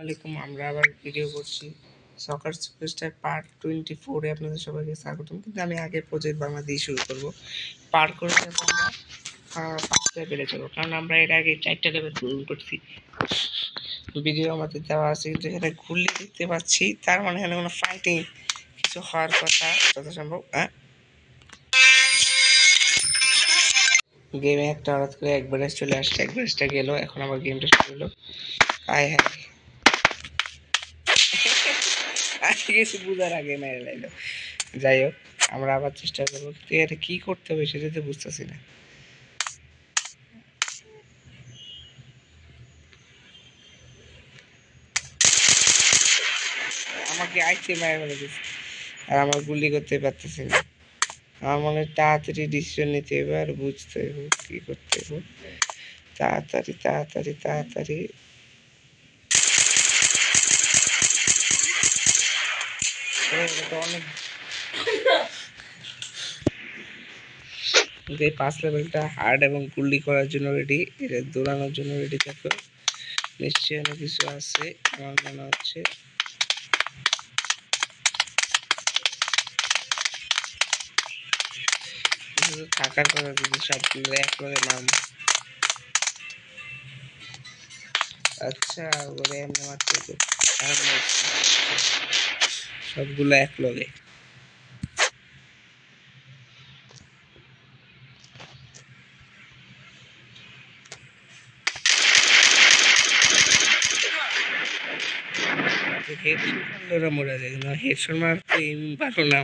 আলাইকুম, আমরা আবার ভিডিও করছি সকার সুপারস্টার পার্ট 24 এ আপনাদের সবাইকে স্বাগতম। কিন্তু আমি আগে প্রজেক্ট বাংলা দিয়ে শুরু করব। পার করে যাবো আমরা 5 লেভেলে যাবো, কারণ আমরা এর আগে 4টা লেভেল পূরণ করছি। ভিডিও আমাদের দেওয়া আছে, কিন্তু এখানে ঘুরলে দেখতে পাচ্ছি, তার মানে এখানে কোনো ফাইটিং কিছু হওয়ার কথা যত সম্ভব। গেমে একটা হঠাৎ করে একবারে চলে আসছে, একবারটা গেল, এখন আবার গেমটা শুরু হলো। আয় হ্যাঁ, কিছু বুঝার আগে মেরে লাইলো। যাই হোক, আমরা আবার চেষ্টা করবো, কিন্তু এটা কি করতে হবে সেটা তো বুঝতেছি না। আমাকে আইসে মেরে ফেলে দিচ্ছে, আর আমার গুলি করতে পারতেছি না। আমার মনে হয় তাড়াতাড়ি ডিসিশন নিতে হবে আর বুঝতে হবে কি করতে হবে। তাড়াতাড়ি তাড়াতাড়ি তাড়াতাড়ি অনেক। এই 5 লেভেলটা হার্ড এবং গুলি করার জন্য রেডি, এটা দৌড়ানোর জন্য রেডি থাকো। নিশ্চয়ই অনেক কিছু আছে আমার মনে হচ্ছে। থাকার কথা যদি সবগুলো একলগে মারবো। আচ্ছা, ওরে এমনি মারতে তো সবগুলো একলগে। হেডশট মারলে ওরা মরে যায়, কিন্তু হেডশট মারতে পারো না।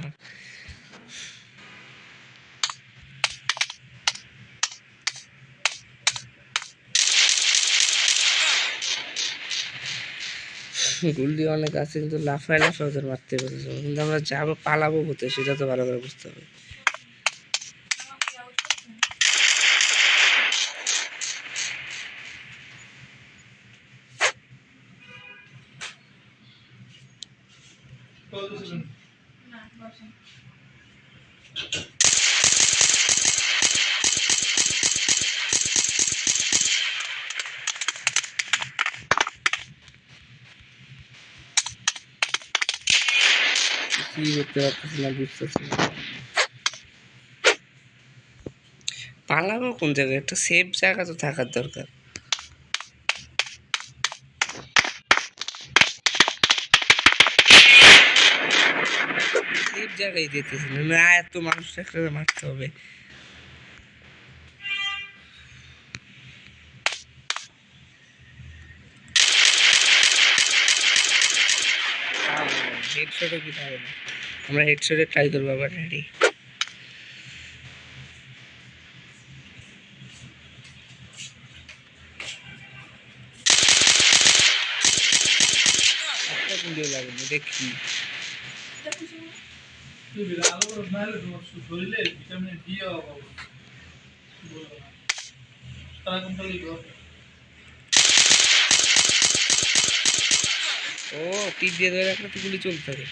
গুলি অনেক আছে, কিন্তু লাফায় লাফায় ওদের মারতে পারছে, কিন্তু আমরা যাবো পালাবো হতে সেটা তো ভালো করে বুঝতে হবে। কি করতে পারতেছি না, বুঝতেছি না। পালাবো কোন জায়গায়? একটা সেফ জায়গা তো থাকার দরকার। সেফ জায়গায় যেতেছি না, এত মানুষ একসাথে মারতে হবে। হেডশটও কি পাবে না, আমরা হেডশটে ট্রাই করবো আবার। রেডি, একটা গুলিও লাগেনি, দেখি। ও, তীর দিয়ে ধরে রাখলে তো গুলি চলতে থাকে।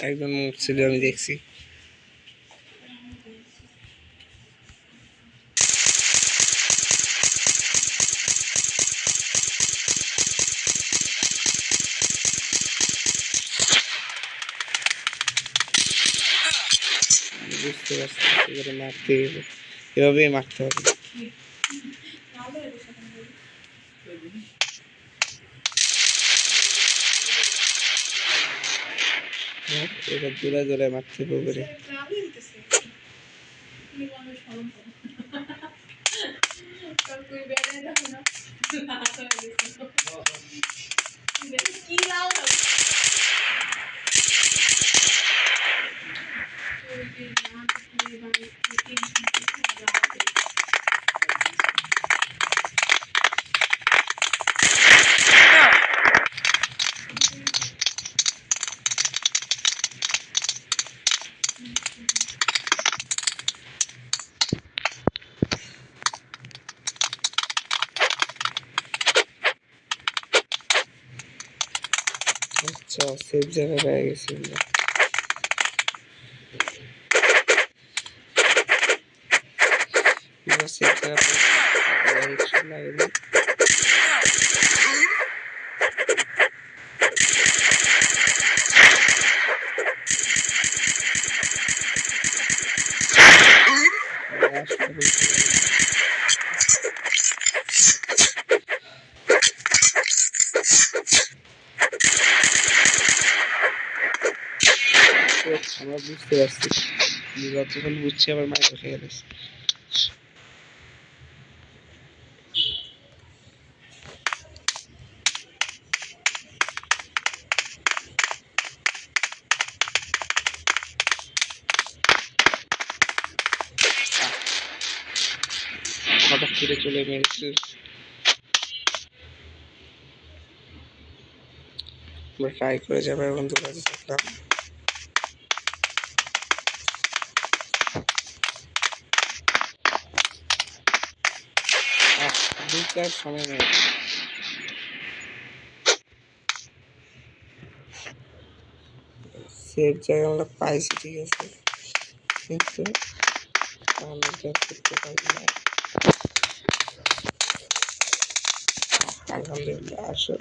একজন মরছিল, আমি দেখছি। বুঝতে পারছি এবারে মারতে হবে, এভাবেই মারতে হবে। এটা জোরে জোরে মারতে হবে। আচ্ছা সেফ জায়গায় পেয়ে গেছি আমরা সেফ জায়গা লাগেনি আমরা বুঝতে পারছি যতক্ষণ বুঝছি আবার মাইক খেয়ে গেছে হঠাৎ করে চলে মেরেছে আমরা ট্রাই করে যাবো এখন দৌড়াতে থাকলাম দুটার সময় নেই সেফ জায়গা আমরা পাইছি ঠিক আছে কিন্তু আমরা করতে পারি না আলহামদুলিল্লাহ আসো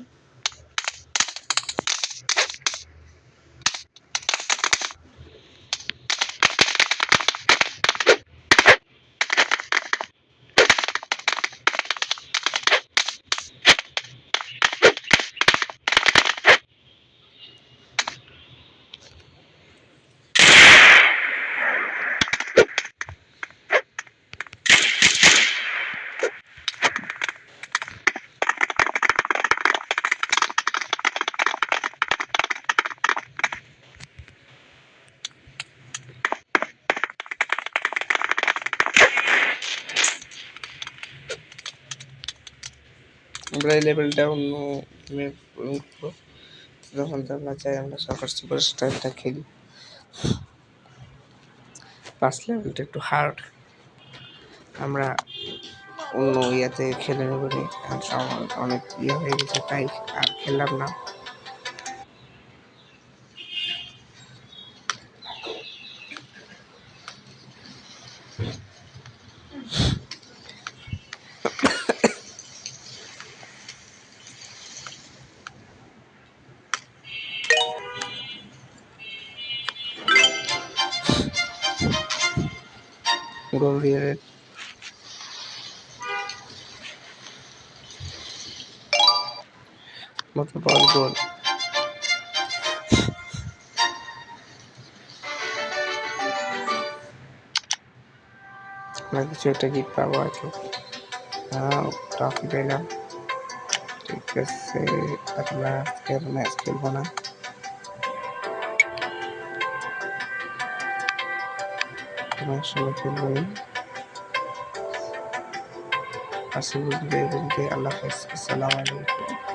আমরা এই লেভেলটা অন্য যখন আমরা চাই আমরা সকার সুপারস্টারটা খেলি ফার্স্ট লেভেলটা একটু হার্ড আমরা অন্য ইয়াতে খেলে নেব অনেক ইয়ে হয়ে গেছে তাই আর খেললাম না গোল দিয়ে মতো বল গোল আমরা কিছু একটা গিফট পাবো হয়তো ট্রফি পেলাম ঠিক আছে আমরা আজকের ম্যাচ খেলবো না তোমার সঙ্গে খেলবো আসি বুঝবে বলতে আল্লাহ হাফেজ আসসালামু আলাইকুম